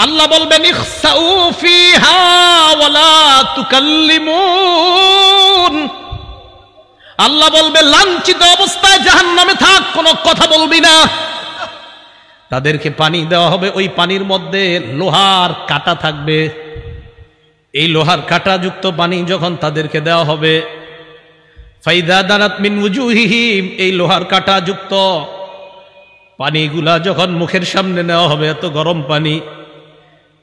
আল্লাহ বলবেন ইখসাউ ফিহা ওয়ালা তুকাল্লিমুন। আল্লাহ বলবে লাঞ্ছিত অবস্থায় জাহান্নামে থাক, কোনো কথা বলবি না। তাদেরকে পানি দেওয়া হবে, ওই পানির মধ্যে লোহার কাঁটা থাকবে। এই লোহার কাঁটা যুক্ত পানি যখন তাদেরকে দেওয়া হবে, ফাইদা দানাত মিন উজুহিহিম, এই লোহার কাঁটা যুক্ত পানিগুলা যখন মুখের সামনে নেওয়া হবে, এত গরম পানি,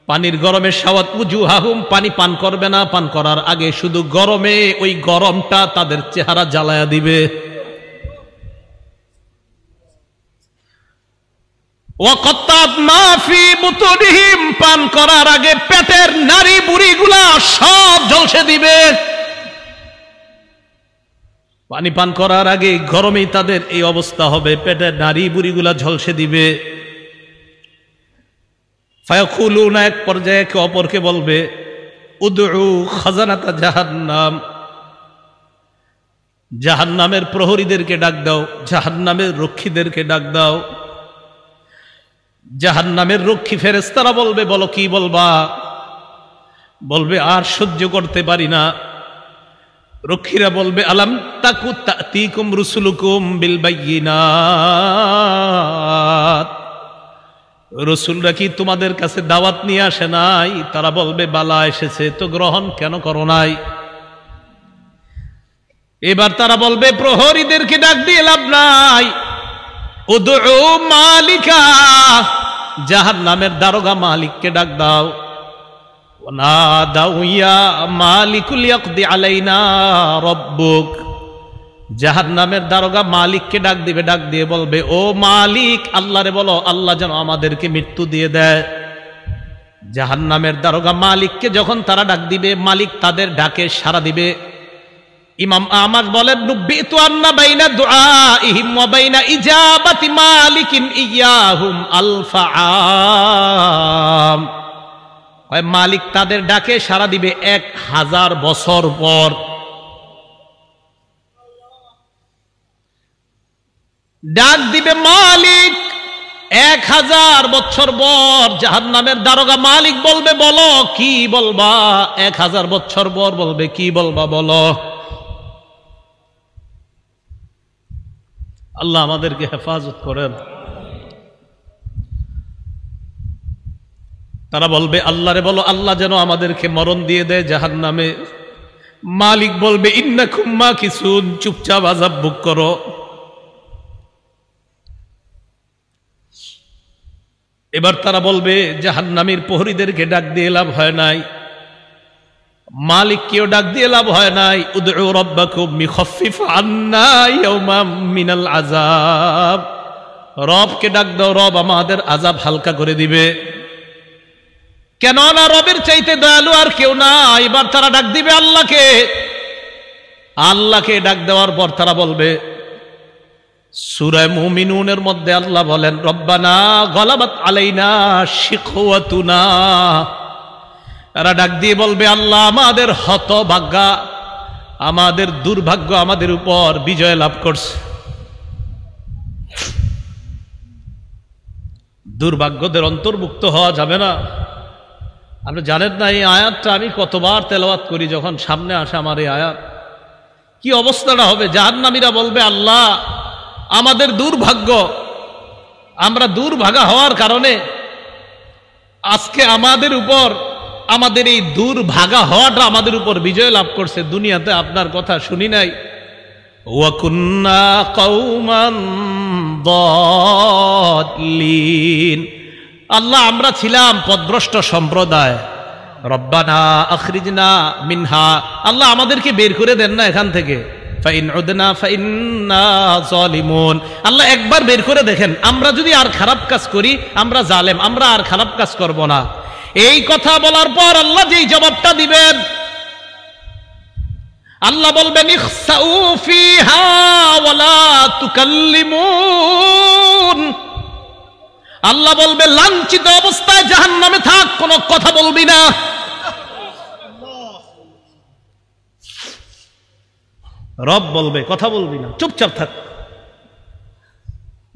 পানির গরমে সাওয়াত উজুহাহুম, পানি পান করবে না, পান করার আগে শুধু গরমে ওই গরমটা তাদের চেহারা জ্বালায়া দিবে। ওয়াকাত্তাত মা ফি বুতুনিহিম, পান করার আগে পেটের নারী বুড়িগুলা সব ঝলসে দিবে। পানি পান করার আগে গরমেই তাদের এই অবস্থা হবে, পেটের নারী বুড়িগুলা ঝলসে দিবে। ফায়াকুলুনা, এক পর্যায়ে একে অপরকে বলবে উদউ খাজানাতা জাহান্নাম, জাহান্নামের প্রহরীদেরকে ডাক দাও, জাহান্নামের রক্ষীদেরকে ডাক দাও। জাহান্নামের রক্ষী ফেরেশতারা বলবে বলো কি বলবা? বলবে আর সহ্য করতে পারি না। রক্ষীরা বলবে আলাম তাকু তাতিকুম রুসুলুকুম বিল বায়িনাত, রসুলরা কি তোমাদের কাছে দাওয়াত নিয়ে আসে নাই? তারা বলবে বালা এসেছে, তো গ্রহণ কেন করো নাই? এবার তারা বলবে প্রহরীদেরকে ডাক দিয়ে লাভ নাই, উদউ মালিকা, জাহান্নামের দারোগা মালিককে ডাক দাও। ওয়ানাদাউ ইয়া মালিকুল ইয়াকদি আলাইনা রাব্বুক, জাহান্নামের দারোগা মালিককে ডাক দিবে, ডাক দিয়ে বলবে ও মালিক, আল্লাহরে বলো আল্লাহ যেন আমাদেরকে মৃত্যু দিয়ে দেয়। জাহান্নামের দারোগা মালিককে যখন তারা ডাক দিবে, মালিক তাদের ডাকে সাড়া দিবে। ইমাম আহমদ বলেন নুব্বিতু আন্না বাইনা দুআইহিম ওয়া বাইনা ইজাবাতি মালিকিন ইয়াহুম আলফাআম, মালিক তাদের ডাকে সাড়া দিবে 1000 বছর পর। ডাক দিবে মালিক 1000 বছর পর। জাহান্নামের দারোগা মালিক বলবে বলো কি বলবা? 1000 বছর পর বলবে কি বলবা বলো। আল্লাহ আমাদেরকে হেফাজত করেন। তারা বলবে আল্লাহরে বলো আল্লাহ যেন আমাদেরকে মরণ দিয়ে দেয় জাহান্নামে। মালিক বলবে ইন্নাকুম মাকিসুন, চুপচাপ আযাব ভোগ করো। এবার তারা বলবে জাহান্নামীর প্রহরীদেরকে ডাক দিয়ে লাভ হয় নাই, মালিককেও ডাক দিয়ে লাভ হয় নাই। উদউ রাব্বাকুম ইখাফফিফ আন্না ইয়াওমান মিনাল আযাব, রবকে ডাক দাও, রব আমাদের আযাব হালকা করে দিবে। কেন না রবের চাইতে দয়ালু আর কেউ না। এবার তারা ডাক দিবে আল্লাহকে। আল্লাহকে ডাক দেওয়ার পর তারা বলবে, সূরা মুমিনুনের মধ্যে আল্লাহ বলেন রব্বানা গলাবাত আলাইনা শিকওয়াতুনা, এরা ডাক দিয়ে বলবে আল্লাহ আমাদের হতভাগ্য, আমাদের দুর্ভাগ্য আমাদের উপর বিজয় লাভ করছে। দুর্ভাগ্যদের অন্তর্ভুক্ত হওয়া যাবে না। আপনি জানেন না এই আয়াতটা আমি কতবার তেলাওয়াত করি, যখন সামনে আসে আমার এই আয়াত, কি অবস্থাটা হবে। জাহান্নামীরা বলবে আল্লাহ আমাদের দুর্ভাগ্য, আমরা দুর্ভাগা হওয়ার কারণে আজকে আমাদের উপর, আমাদের এই দুর্ভাগা হওয়াটা আমাদের উপর বিজয় লাভ করছে। দুনিয়াতে আপনার কথা শুনি নাই। ওয়া কুন্না কওমান দাল্লিন, আল্লাহ আমরা ছিলাম পথভ্রষ্ট সম্প্রদায়। রব্বানা আখরিজনা মিনহা, আল্লাহ আমাদেরকে বের করে দেন না এখান থেকে। ফাইন উদনা ফাইন্না যালিমুন, আল্লাহ একবার বের করে দেখেন, আমরা যদি আর খারাপ কাজ করি আমরা জালেম, আমরা আর খারাপ কাজ করব না। এই কথা বলার পর আল্লাহ যেই জবাবটা দিবেন, আল্লাহ বলবেন ইখসাউ ফিহা ওয়ালা তুকাল্লিমুন, আল্লাহ বলবে লাঞ্ছিত অবস্থায় জাহান্নামে থাক, কোনো কথা বলবি না। রব বলবে কথা বলবি না, চুপচাপ থাক।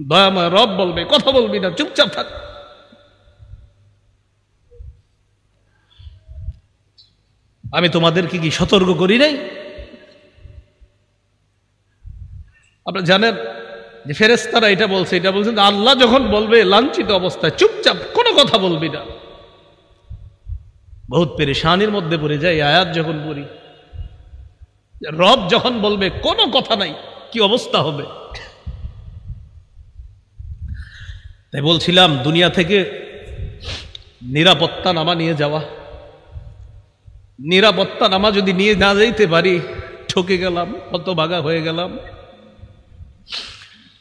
দয়াময় রব বলবে কথা বলবি না, চুপচাপ থাক। আমি তোমাদেরকে কি সতর্ক করি নাই? আপনারা জানেন যে ফেরেশতারা এটা বলছেন আল্লাহ যখন বলবে লাঞ্ছিত অবস্থায় চুপচাপ কোনো কথা বলবি না। বহুত পেরেশানির মধ্যে পড়ে যায় আয়াত যখন পড়ি। রব যখন বলবে কোনো কথা নাই, কি অবস্থা হবে? তাই বলছিলাম দুনিয়া থেকে নিরাপত্তা নামা নিয়ে যাওয়া, নিরাপত্তা নামা যদি নিয়ে না যাইতে পারি ঠকে গেলাম, হতভাগা হয়ে গেলাম।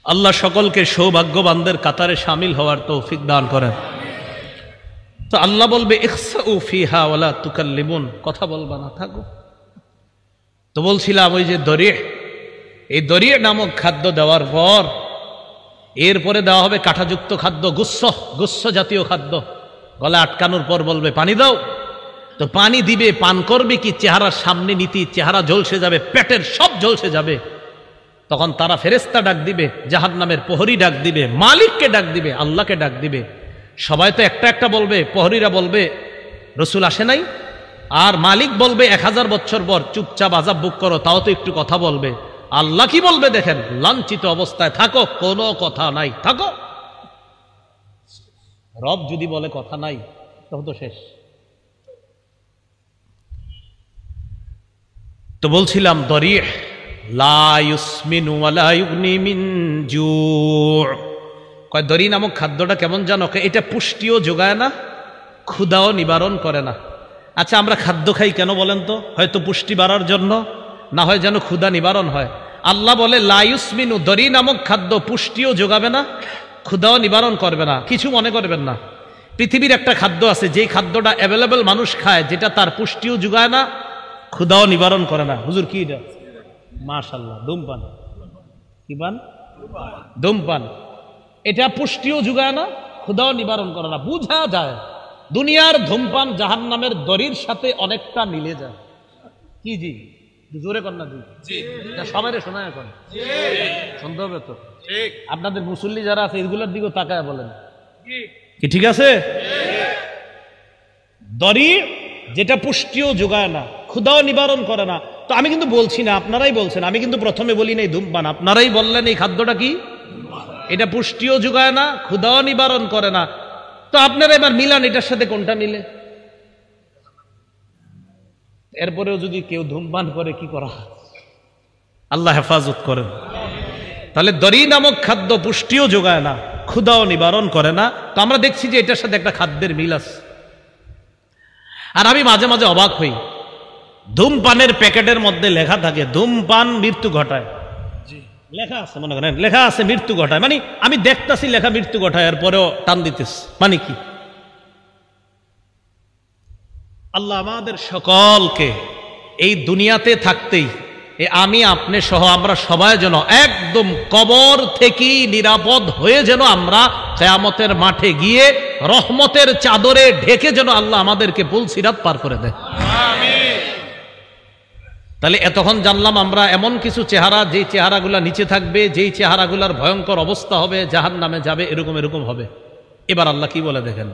আল্লাহ সকলকে সৌভাগ্যবানদের কাতারে শামিল হওয়ার তৌফিক দান করেন। তো আল্লাহ বলবে ইখসাউ ফিহা ওয়ালা তুকাল্লিমুন, কথা বলবা না, থাকো। তো বলছিলাম ওই যে দরিহ, এই দরিহ নামক খাদ্য দেওয়ার পর এরপরে দেওয়া হবে কাঁটাযুক্ত খাদ্য, গুচ্ছ জাতীয় খাদ্য। গলা আটকানোর পর বলবে পানি দাও। তো পানি দিবে, পান করবে কি? চেহারার সামনে নীতি, চেহারা ঝলসে যাবে, পেটের সব ঝলসে যাবে। তখন তারা ফেরেশতা ডাক দিবে, জাহান্নামের প্রহরী ডাক দিবে, মালিককে ডাক দিবে, আল্লাহকে ডাক দিবে। সবাই তো একটা একটা বলবে, প্রহরীরা বলবে রসুল আসে নাই, আর মালিক বলবে 1000 বছর পর চুপচাপ আযাব বুক করো, তাও তো একটু কথা বলবে। আল্লাহ কি বলবে দেখেন, লাঞ্ছিত অবস্থায় থাকো, কোনো কথা নাই, থাকো। রব যদি বলে কথা নাই তখন তো শেষ। তো বলছিলাম দরিহ লা ইউসমিনু ওয়া লা ইউগনি মিন জু'। কয় দরি নামক খাদ্যটা কেমন জানো? এটা পুষ্টিও যোগায় না, ক্ষুধাও নিবারণ করে না। আচ্ছা আমরা খাদ্য খাই কেন বলেন তো? হয়তো পুষ্টি বাড়ার জন্য, না হয় যেন ক্ষুধা নিবারণ হয়। আল্লাহ বলে লা ইউসমিনু, দরি নামক খাদ্য পুষ্টিও যোগাবে না, ক্ষুধাও নিবারণ করবে না। কিছু মনে করবেন না, পৃথিবীর একটা খাদ্য আছে যেই খাদ্যটা অ্যাভেলেবল মানুষ খায়, যেটা তার পুষ্টিও যোগায় না, ক্ষুধাও নিবারণ করে না। হুজুর কি এটা? মাশাআল্লাহ, ধূমপান। কি পান? ধূমপান। এটা পুষ্টিও যোগায় না, ক্ষুধাও নিবারণ করে না। বুঝা যায় দুনিয়ার ধূমপান জাহান্নামের দড়ির সাথে অনেকটা মিলে যায়। কি জি? জোরে কর না জি। সবাই শোনা এখন শুনতে হবে তো। আপনাদের মুসল্লি যারা আছে এগুলোর দিকেও তাকায় বলেন কি ঠিক আছে? দড়ি যেটা পুষ্টিও যোগায় না, ক্ষুধাও নিবারণ করে না। তো আমি কিন্তু বলছি না, আপনারাই বলছেন, আমি কিন্তু প্রথমে বলি নাই ধূমপান, আপনারাই বললেন এই খাদ্যটা কি? এটা পুষ্টিও যোগায় না, ক্ষুধাও নিবারণ করে না। তো আপনারা এবার মিলান এটার সাথে কোনটা মিলে। এরপরেও যদি কেউ ধূমপান করে কি করা? আল্লাহ হেফাজত করেন। তাহলে দড়ি নামক খাদ্য পুষ্টিও যোগায় না, ক্ষুধাও নিবারণ করে না। তো আমরা দেখছি যে এটার সাথে একটা খাদ্যের মিল আছে। আর আমি মাঝে মাঝে অবাক হই, ধূমপানের প্যাকেটের মধ্যে লেখা থাকে ধূমপান মৃত্যু ঘটায়। লেখা আছে, মনে করেন লেখা আছে মৃত্যু ঘটায়, মানে আমি দেখতাছি লেখা মৃত্যু ঘটায়, এরপরেও টান দিতেছি, মানে কি? আল্লাহ আমাদের সকলকে এই দুনিয়াতে থাকতেই আমি আপনি সহ আমরা সবাই যেন একদম কবর থেকেই নিরাপদ হয়ে যেন আমরা কিয়ামতের মাঠে গিয়ে রহমতের চাদরে ঢেকে যেন আল্লাহ আমাদেরকে পুলসিরাত পার করে দেয়। তাহলে এতক্ষণ জানলাম আমরা এমন কিছু চেহারা, যেই চেহারাগুলা নিচে থাকবে, যেই চেহারাগুলার ভয়ঙ্কর অবস্থা হবে, জাহান্নামে যাবে, এরকম এরকম হবে। এবার আল্লাহ কি বলে দেখেন,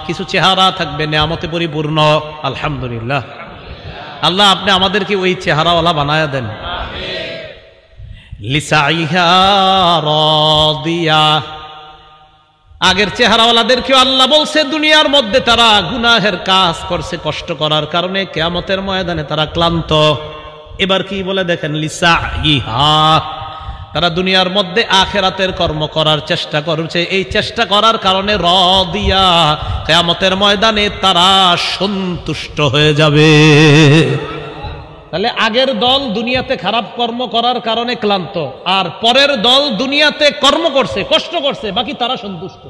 কিছু চেহারা থাকবে নেয়ামতে পরিপূর্ণ। আলহামদুলিল্লাহ, আল্লাহ আপনি আমাদেরকে ওই চেহারাওয়ালা বানায়া দেন। লিসাইহা রাদিয়া, আগের চেহারাওয়ালাদেরকেও আল্লাহ বলছে দুনিয়ার মধ্যে তারা গুনাহের কাজ করছে, কষ্ট করার কারণে কিয়ামতের ময়দানে তারা ক্লান্ত। এবার কি বলে দেখেন, লিসাইহা, তারা দুনিয়ার মধ্যে আখিরাতের কর্ম করার চেষ্টা করছে, এই চেষ্টা করার কারণে রাদিয়া, কিয়ামতের ময়দানে তারা সন্তুষ্ট হয়ে যাবে। তাহলে আগের দল দুনিয়াতে খারাপ কর্ম করার কারণে ক্লান্ত, আর পরের দল দুনিয়াতে কর্ম করছে, কষ্ট করছে, বাকি তারা সন্তুষ্ট।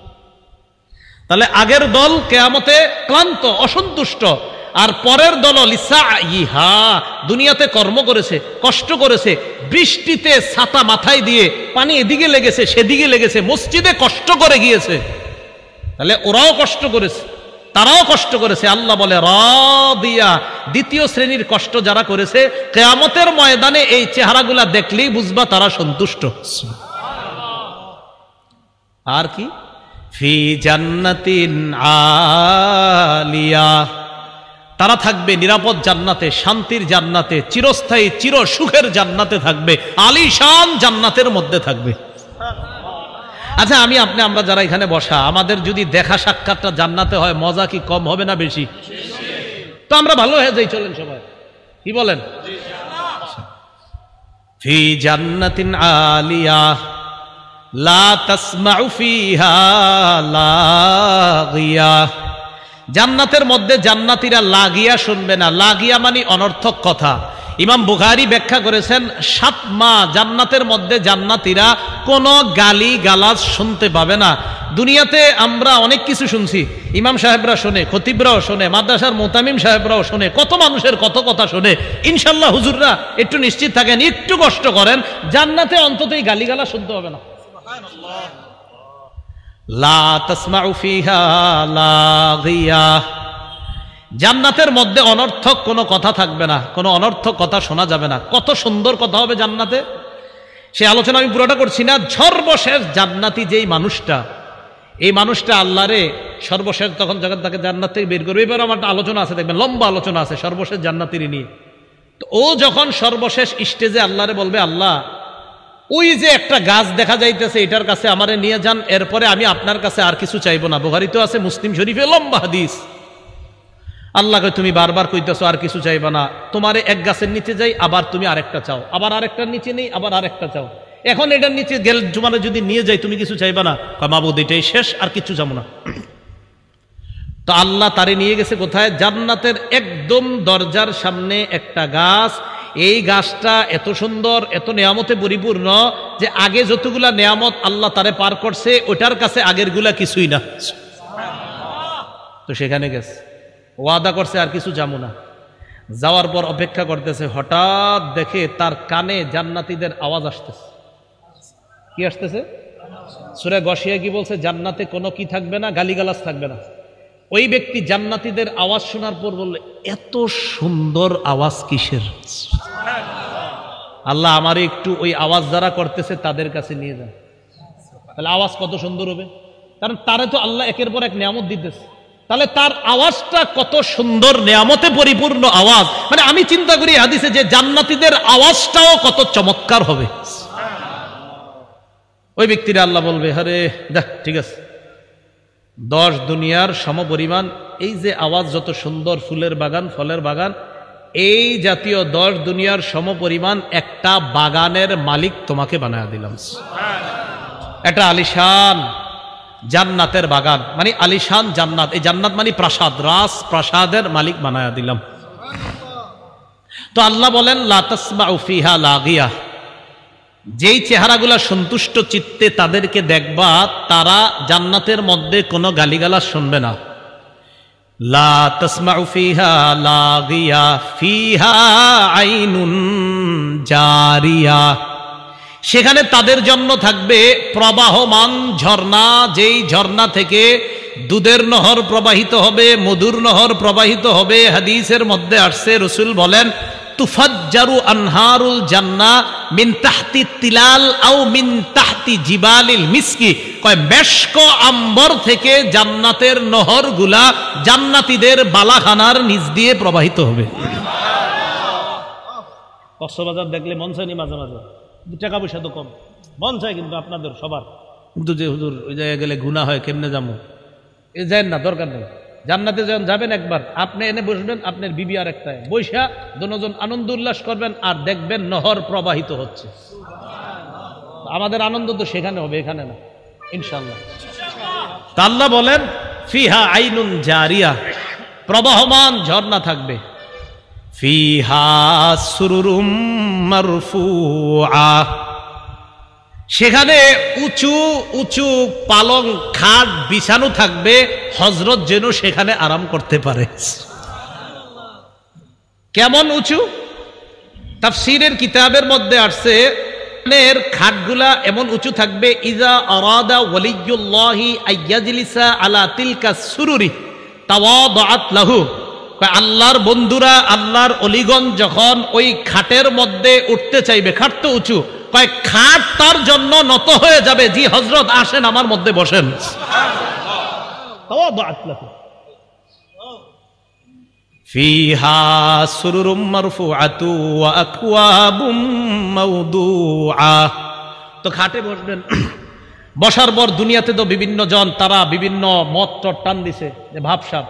তাহলে আগের দল কিয়ামতে ক্লান্ত, অসন্তুষ্ট, আর পরের দল লিসাইহা, দুনিয়াতে কর্ম করেছে, কষ্ট করেছে, বৃষ্টিতে ছাতা মাথায় দিয়ে পানি এদিকে লেগেছে সেদিকে লেগেছে, মসজিদে কষ্ট করে গিয়েছে। তাহলে ওরাও কষ্ট করেছে, তারাও কষ্ট করেছে। আল্লাহ বলে রাদিয়া, দ্বিতীয় শ্রেণীর কষ্ট যারা করেছে, কিয়ামতের ময়দানে এই চেহারাগুলা দেখলেই বুঝবা তারা সন্তুষ্ট। আর কি, ফি জান্নাতিন আলিয়া, তারা থাকবে নিরাপদ জান্নাতে, শান্তির জান্নাতে, চিরস্থায়ী চির সুখের জান্নাতে থাকবে, আলিশান জান্নাতের মধ্যে থাকবে। আচ্ছা আমরা যারা এখানে বসা, আমাদের যদি দেখা সাক্ষাৎটা জান্নাতে হয়, মজা কি কম হবে না বেশি? তো আমরা ভালো হয়ে যাই, চলেন সবাই, কি বলেন? ফি জান্নাতিন আলিয়া লা তাসমাউ ফিহা লাগিয়া, জান্নাতের মধ্যে জান্নাতীরা লাগিয়া শুনবে না। লাগিয়া মানে অনর্থক কথা। ইমাম বুখারী ব্যাখ্যা করেছেন 7 মাস জান্নাতের মধ্যে জান্নাতীরা কোনো গালি গালাজ শুনতে পাবে না। দুনিয়াতে আমরা অনেক কিছু শুনছি, ইমাম সাহেবরা শোনে, খতিবরাও শোনে, মাদ্রাসার মুতামিম সাহেবরাও শোনে, কত মানুষের কত কথা শোনে। ইনশাল্লাহ হুজুররা একটু নিশ্চিত থাকেন, একটু কষ্ট করেন, জান্নাতে অন্তত এই গালিগালাজ শুনতে হবে না। লা তাসমাউ ফিহা লাগিয়া, জান্নাতের মধ্যে অনর্থক কোনো কথা থাকবে না, কোনো অনর্থক কথা শোনা যাবে না। কত সুন্দর কথা হবে জান্নাতে, সে আলোচনা আমি পুরোটা করছি না। সর্বশেষ জান্নাতি যেই মানুষটা, এই মানুষটা আল্লাহরে সর্বশেষ তখন যখন তাকে জান্নাত থেকে বের করবে, এবার আমার একটা আলোচনা আছে, দেখবেন লম্বা আলোচনা আছে সর্বশেষ জান্নাতির নিয়ে। তো ও যখন সর্বশেষ স্টেজে আল্লাহরে বলবে, আল্লাহ ওই যে একটা গাছ দেখা যাইতেছে, এটার কাছে আমারে নিয়ে যান, এরপরে আমি আপনার কাছে আর কিছু চাইবো না। বুখারী তো আছে, মুসলিম শরীফে লম্বা হাদিস। আল্লাহকে তুমি বারবার কইতেছো আর কিছু চাইবা না, তোমারে এক গাছের নিচে যাই, আবার তুমি আরেকটা চাও, আবার আরেকটার নিচে নেই, আবার আরেকটা চাও, এখন এটার নিচে গেল তোমারে যদি নিয়ে যাই তুমি কিছু চাইবা না? মাবুদ এটাই শেষ, আর কিছু চাবো না। তো আল্লাহ তারে নিয়ে গেছে কোথায়? জান্নাতের একদম দরজার সামনে একটা গাছ। এই গাছটা এত সুন্দর, এত নেয়ামতে পরিপূর্ণ যে আগে যতগুলা নেয়ামত আল্লাহ তারে পার করছে, ওটার কাছে আগের গুলা কিছুই না। তো সেখানে গেছে, ওয়াদা করছে আর কিছু যাবো না। যাওয়ার পর অপেক্ষা করতেছে, হঠাৎ দেখে তার কানে জান্নাতীদের আওয়াজ আসতেছে। কি আসতেছে? সূরা গশিয়া কি বলছে? জান্নাতে কোনো কি থাকবে না, গালিগালাজ থাকবে না। ওই ব্যক্তি জান্নাতীদের আওয়াজ শোনার পর বললে, এত সুন্দর আওয়াজ কিসের? আল্লাহ আমারে একটু ওই আওয়াজ যারা করতেছে তাদের কাছে নিয়ে যান। তাহলে আওয়াজ কত সুন্দর হবে, কারণ তারে তো আল্লাহ একের পর এক নিয়ামত দিতেছে। তাহলে তার আওয়াজটা কত সুন্দর, নিয়ামতে পরিপূর্ণ আওয়াজ। মানে আমি চিন্তা করি হাদিসে যে জান্নাতীদের আওয়াজটাও কত চমৎকার হবে। ওই ব্যক্তিরা আল্লাহ বলবে, আরে দেখ ঠিক আছে, 10 দুনিয়ার সমপরিমাণ এই যে আওয়াজ, যত সুন্দর ফুলের বাগান, ফলের বাগান, এই জাতীয় 10 দুনিয়ার সমপরিমাণ একটা বাগানের মালিক তোমাকে বানায়া দিলাম। একটা আলিশান জান্নাতের বাগান, মানে আলিশান জান্নাত। এই জান্নাত মানে প্রাসাদ, রাজ প্রাসাদের মালিক বানায়া দিলাম। তো আল্লাহ বলেন, লা তাসমাউ ফিহা লাগিয়া, যেই চেহারাগুলা সন্তুষ্ট চিত্তে তাদেরকে দেখবা, তারা জান্নাতের মধ্যে কোনো গালিগালাজ শুনবে না। লা তাসমাউ ফিহা লাগিয়া ফিহা আইনুন জারিয়া, সেখানে তাদের জন্য থাকবে প্রবাহমান ঝর্ণা, যেই ঝর্ণা থেকে দুধের নহর প্রবাহিত হবে, মধুর নহর প্রবাহিত হবে। হাদিসের মধ্যে আসছে, রাসূল বলেন, তুফাজ্জারু আনহারুল জান্নাহ মিন তাহতি তিলাল আও মিন তাহতি জিবালিল মিসকি, কয় মেশক আম্বর থেকে জান্নাতের নহরগুলা জান্নাতীদের বালাখানার নিচ দিয়ে প্রবাহিত হবে। কক্সবাজার দেখলে মন চায়নি মাঝে মাঝে, টাকা পয়সা তো কম, মন চায় কিন্তু আপনাদের সবার, কিন্তু যে হুজুর ওই জায়গায় গেলে গুনাহ হয়, কেমনে যাবো? এ যায় না, দরকার নেই। জান্নাতে যখন যাবেন একবার, আপনি এনে বসবেন, আপনার বিবি আর একটায় বৈশা, দুজন আনন্দ উল্লাস করবেন, আর দেখবেন নহর প্রবাহিত হচ্ছে। আমাদের আনন্দ তো সেখানে হবে, এখানে না, ইনশাআল্লাহ। আল্লাহ বলেন, ফিহা আইনুন জারিয়া, প্রবাহমান ঝর্ণা থাকবে। ফিহা সুরুরুম মারফুআ, সেখানে উঁচু উঁচু পালং খাট বিছানো থাকবে, হযরত যেন সেখানে আরাম করতে পারে। কেমন উঁচু? তাফসীরের কিতাবের মধ্যে আসছে, এর খাটগুলা এমন উঁচু থাকবে, ইজা আরাদা ওয়ালিয়ুল্লাহি আইয়াজলিসা আলা তিলকা সুরুরি তাওয়াদাত লাহু, আল্লাহর বন্ধুরা, আল্লাহর অলিগণ যখন ওই খাটের মধ্যে উঠতে চাইবে, খাট তো উঁচু, কয় খাট তার জন্য নত হয়ে যাবে, জি হযরত আসেন আমার মধ্যে বসেন। তাওয়াদাআত লাকুম ফিহা সুরুরুম মারফুআতু ওয়া আকওয়াবুম মাওদুআ। তো খাটে বসবেন, বসার পর দুনিয়াতে তো বিভিন্ন জন তারা বিভিন্ন মত টান দিছে যে ভাবসাব,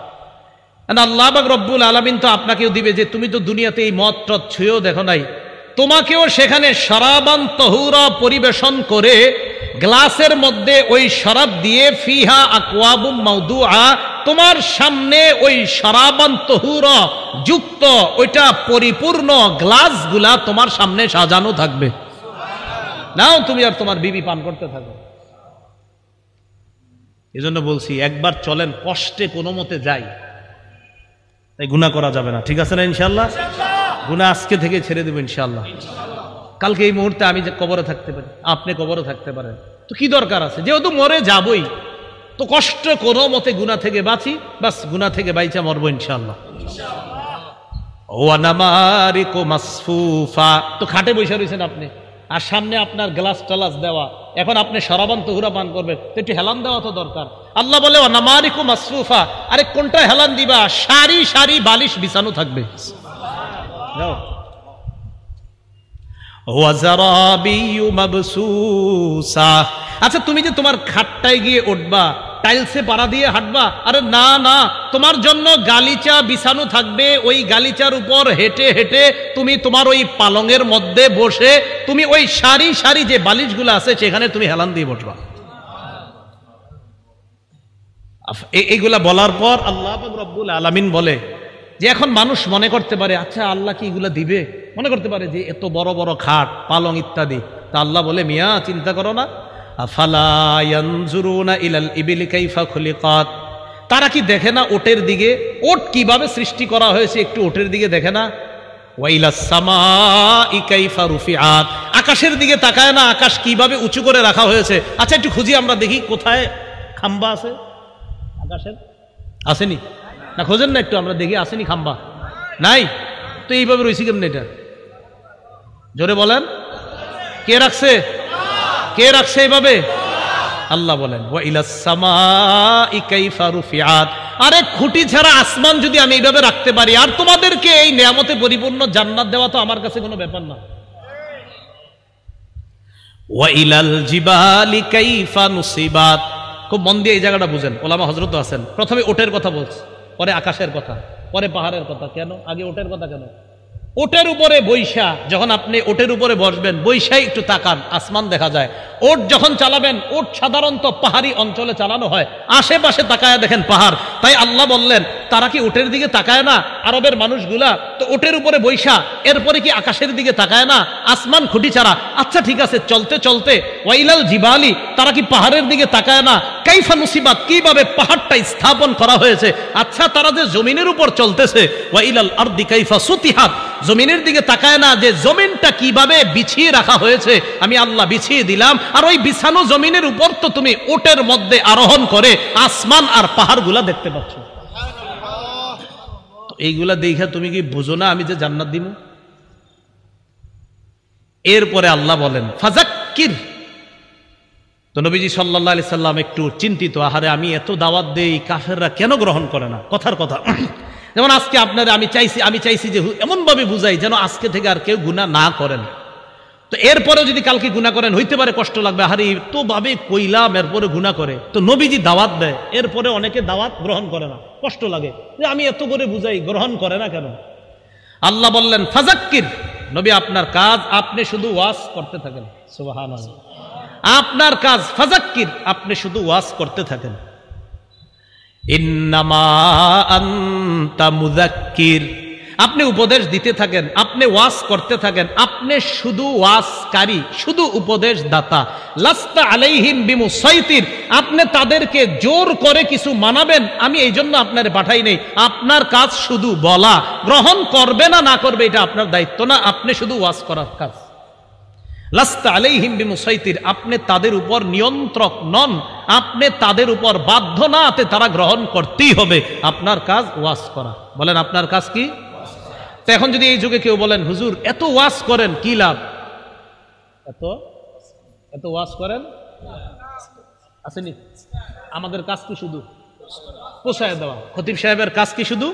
আল্লাহ পাক রব্বুল আলামিন তো আপনাকেও দিবে যে তুমি তো দুনিয়াতে এই মদ টদ ছুঁয়েও দেখো নাই, তোমাকেও সেখানে শরাবান তহুরা পরিবেশন করে গ্লাসের মধ্যে ওই শরাব দিয়ে ফিহা আকওয়াবুম মাওদুআ, তোমার সামনে ওই শরাবান তহুরা যুক্ত ওইটা পরিপূর্ণ গ্লাসগুলা তোমার সামনে সাজানো থাকবে। নাও তুমি আর তোমার বিবি পান করতে থাকো। এজন্য বলছি একবার চলেন, কষ্টে কোনো মতে যাই, তাই গুনাহ করা যাবে না, ঠিক আছে না ইনশাআল্লাহ? গুনাহ আজকে থেকে ছেড়ে দেব ইনশাআল্লাহ। কালকে এই মুহূর্তে আমি যে কবরে থাকতে পারি, আপনি কবরে থাকতে পারেন, তো কি দরকার আছে, যেহেতু মরে যাবই তো কষ্ট কোনো মতে গুনাহ থেকে বাঁচি, বাস গুনাহ থেকে বাইচা মরবো ইনশাআল্লাহ। ওয়া নামারিকু মাসফুফা, তো খাটে বসে রয়েছেন আপনি আর সামনে আপনার গ্লাস টালাস দেওয়া, এখন আপনি শরাবান তহুরা পান করবেন, তো একটু হেলান দেওয়া তো দরকার। আল্লাহ বলে ওয়া নামারিকু মাসফুফা, আরে কোনটা হেলান দিবা, সারি সারি বালিশ বিছানো থাকবে। ওয়া যারাবিয়্যু মাবসুসা, আচ্ছা তুমি যে তোমার খাটটায় গিয়ে উঠবা, টাইলসে পাড়া দিয়ে হাঁটবা, আরে না না, তোমার জন্য গালিচা বিছানো থাকবে, ওই গালিচার উপর হেঁটে হেঁটে তুমি তোমার ওই পালঙের মধ্যে বসে তুমি ওই সারি সারি যে বালিশগুলো আছে সেখানে তুমি হেলান দিয়ে বসবা। এইগুলা বলার পর আল্লাহ পাক রব্বুল আলামিন বলে যে এখন মানুষ মনে করতে পারে আচ্ছা আল্লাহ কি এগুলা দিবে, মনে করতে পারে যে এত বড় বড় খাট পালং ইত্যাদি, তা আল্লাহ বলে মিয়া চিন্তা করো না, আফালা ইয়ানজুরুনা ইলাল ইবিলি কাইফা খুলিকাত, তারা কি দেখে না ওটের দিকে, ওট কিভাবে সৃষ্টি করা হয়েছে, একটু ওটের দিকে দেখে না? ওয়া ইলাস সামাই কাইফা রুফিআত, আকাশের দিকে তাকায় না, আকাশ কিভাবে উঁচু করে রাখা হয়েছে। আচ্ছা একটু খুঁজি আমরা দেখি কোথায় খাম্বা আছে আকাশের, আসেনি না? খোঁজেন না একটু, আমরা দেখি আসেনি খাম্বা, নাই তো এইভাবে রয়েছি কেমনি? এটা জোরে বলেন, কে রাখছে? কে রাখছে এইভাবে? আল্লাহ বলেন ওয়া ইলাস সামাই কাইফা রুফিআত, আরে খুঁটি ছাড়া আসমান যদি আমি এইভাবে রাখতে পারি, আর তোমাদেরকে এই নিয়ামতে পরিপূর্ণ জান্নাত দেওয়া তো আমার কাছে কোনো ব্যাপার না। ওয়া ইলাল জিবালি কাইফা নুসিবাত, খুব মন দিয়ে এই জায়গাটা বুঝেন, ওলামা হযরত আছেন, প্রথমে ওটের কথা বলছে, পরে আকাশের কথা, পরে পাহাড়ের কথা। কেন আগে ওটের কথা কেন? ওটের উপরে বৈশা, যখন আপনি ওটের উপরে বসবেন, বৈশাই একটু তাকান, আসমান দেখা যায়। ওট যখন চালাবেন, ওট সাধারণত পাহাড়ি অঞ্চলে চালানো হয়, আশেপাশে তাকায় দেখেন পাহাড়, তাই আল্লাহ বললেন তারা কি ওটের দিকে তাকায় না আরবের মানুষগুলা? তো ওটের উপরে বৈশা, এরপরে কি আকাশের দিকে তাকায় না, আসমান খুঁটি ছাড়া? আচ্ছা ঠিক আছে, চলতে চলতে ওয়াইলাল জিবালি, তারা কি পাহাড়ের দিকে তাকায় না? কাইফা নুসিবাত, কিভাবে পাহাড়টা স্থাপন করা হয়েছে। আচ্ছা তারা যে জমিনের উপর চলতেছে, ওয়াইলাল আরদি কাইফা সুতিহাত, জমিনের দিকে তাকায় না যে জমিনটা কিভাবে বিছিয়ে রাখা হয়েছে, আমি আল্লাহ বিছিয়ে দিলাম, আর ওই বিছানো জমিনের উপর তো তুমি ওটের মধ্যে আরোহণ করে আসমান আর পাহাড়গুলা দেখতে পাচ্ছ। তো এইগুলা দেখে তুমি কি বুঝো না আমি যে জান্নাত দিব? এরপরে আল্লাহ বলেন ফাযাক্কির, তো নবীজি সাল্লাল্লাহু আলাইহি সাল্লাম একটু চিন্তিত, আহারে আমি এত দাওয়াত দেই, কাফেররা কেন গ্রহণ করে না? কথার কথা, যেমন আজকে আপনারা আমি চাইছি যে এমন ভাবে বুঝাই যেন আজকে থেকে আর কেউ গুনাহ না করেন। তো এরপরে যদি কালকে গুনাহ করেন হইতে পারে কষ্ট লাগবে, আরে তো ভাবে কইলাম এরপরে গুনাহ করে। তো নবীজি দাওয়াত দেয়, এরপরে অনেকে দাওয়াত গ্রহণ করে না, কষ্ট লাগে যে আমি এত করে বুঝাই, গ্রহণ করে না কেন? আল্লাহ বললেন ফাযাক্কির, নবী আপনার কাজ আপনি শুধু ওয়াজ করতে থাকেন। সুবহানাল্লাহ, আপনার কাজ ফাযাক্কির, আপনি শুধু ওয়াজ করতে থাকেন। ইন্নামা আনতা মুযাক্কির, আপনি উপদেশ দিতে থাকেন, আপনি ওয়াজ করতে থাকেন, আপনি শুধু ওয়াজকারী, শুধু উপদেশ দাতা। লাস্তা আলাইহিম বিমুসাইতির, আপনি তাদেরকে জোর করে কিছু মানাবেন আমি এই জন্য আপনারে পাঠাই নেই। আপনার কাজ শুধু বলা, গ্রহণ করবে না না করবে এটা আপনার দায়িত্ব না, আপনি শুধু ওয়াজ করার কাজ। লাস্তা আলাইহিম বিমুসাইতির, আপনি তাদের উপর নিয়ন্ত্রক নন, আপনি তাদের উপর বাধ্য না, তারা গ্রহণ করতেই হবে। আপনার কাজ ওয়াজ করা। বলেন আপনার কাজ কি? তো এখন যদি এই যুগে কেউ বলেন হুজুর এত ওয়াজ করেন কি লাভ, এত ওয়াজ করেন আসেনি, আমাদের কাজ কি শুধু পৌঁছায় দেওয়া। খতিব সাহেবের কাজ কি শুধু?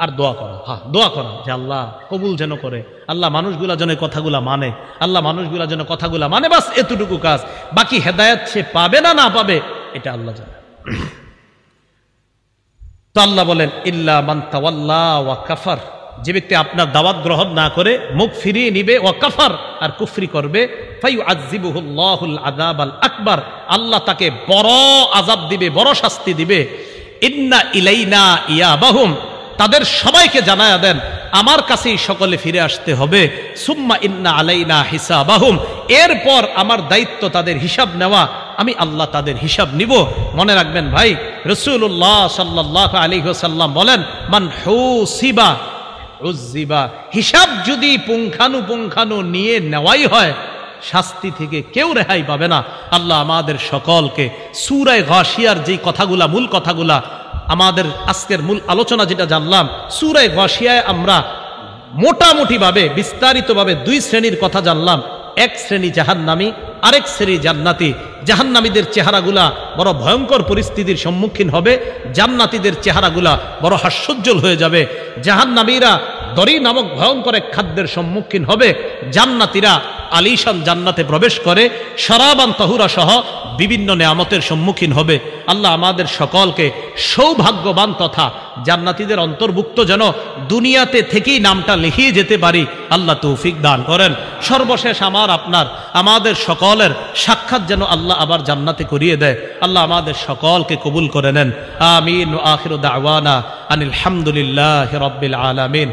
আর দোয়া করা। হ্যাঁ, দোয়া করা যে আল্লাহ কবুল যেন করে, আল্লাহ মানুষগুলা যেন কথাগুলা মানে, আল্লাহ মানুষগুলা যেন কথাগুলা মানে, বাস এতটুকু কাজ। বাকি হেদায়েত সে পাবে না না পাবে এটা আল্লাহ জানে। তো আল্লাহ বলেন ইল্লা মান তাওয়াল্লা ওয়া কাফার, যে ব্যক্তি আপনার দাওয়াত গ্রহণ না করে মুখ ফিরিয়ে নিবে, ওয়া কাফার আর কুফরি করবে, ফায়ুআযিবুহুল্লাহুল আযাবাল আকবার, আল্লাহ তাকে বড় আযাব দিবে, বড় শাস্তি দিবে। ইন্না ইলাইনা ইয়াবাহুম, তাদের সবাইকে জানায়া দেন আমার কাছেই সকলে ফিরে আসতে হবে। সুম্মা ইন্না আলাইনা হিসাবাহুম, এরপর আমার দায়িত্ব তাদের হিসাব নেওয়া, আমি আল্লাহ তাদের হিসাব নিব। মনে রাখবেন ভাই, রাসূলুল্লাহ সাল্লাল্লাহু আলাইহি ওয়াসাল্লাম বলেন মান হুসিবা উযিবা, হিসাব যদি পুঙ্খানুপুঙ্খানু নিয়ে নেওয়াই হয় শাস্তি থেকে কেউ রেহাই পাবে না। আল্লাহ আমাদের সকলকে সূরা গাশিয়ার যেই কথাগুলা, মূল কথাগুলা, আমাদের আজকের মূল আলোচনা যেটা জানলাম, সূরা গাশিয়ায় আমরা মোটামুটি ভাবে বিস্তারিতভাবে দুই শ্রেণীর কথা জানলাম। এক শ্রেণী জাহান্নামী, আরেক শ্রেণী জান্নাতি। জাহান্নামীদের চেহারাগুলা বড় ভয়ঙ্কর পরিস্থিতির সম্মুখীন হবে, জান্নাতীদের চেহারাগুলা বড় হাস্যোজ্জ্বল হয়ে যাবে। জাহান্নামীরা দরি নামক ভয়ঙ্কর এক খাদ্যের সম্মুখীন হবে, জান্নাতীরা আলিশান জান্নাতে প্রবেশ করে শরাবান তাহুরা সহ বিভিন্ন নেয়ামতের সম্মুখীন হবে। আল্লাহ আমাদের সকলকে সৌভাগ্যবান তথা জান্নাতীদের অন্তর্ভুক্ত যেন দুনিয়াতে থেকেই নামটা লিখিয়ে যেতে পারি, আল্লাহ তৌফিক দান করেন। সর্বশেষ আমাদের সকলের সাক্ষাৎ যেন আল্লাহ আবার জান্নাতে করিয়ে দেয়। আল্লাহ আমাদের সকলকে কবুল করে নেন। আমিন। আখিরু দাওয়ানা আনিল হামদুলিল্লাহি রাব্বিল আলামিন।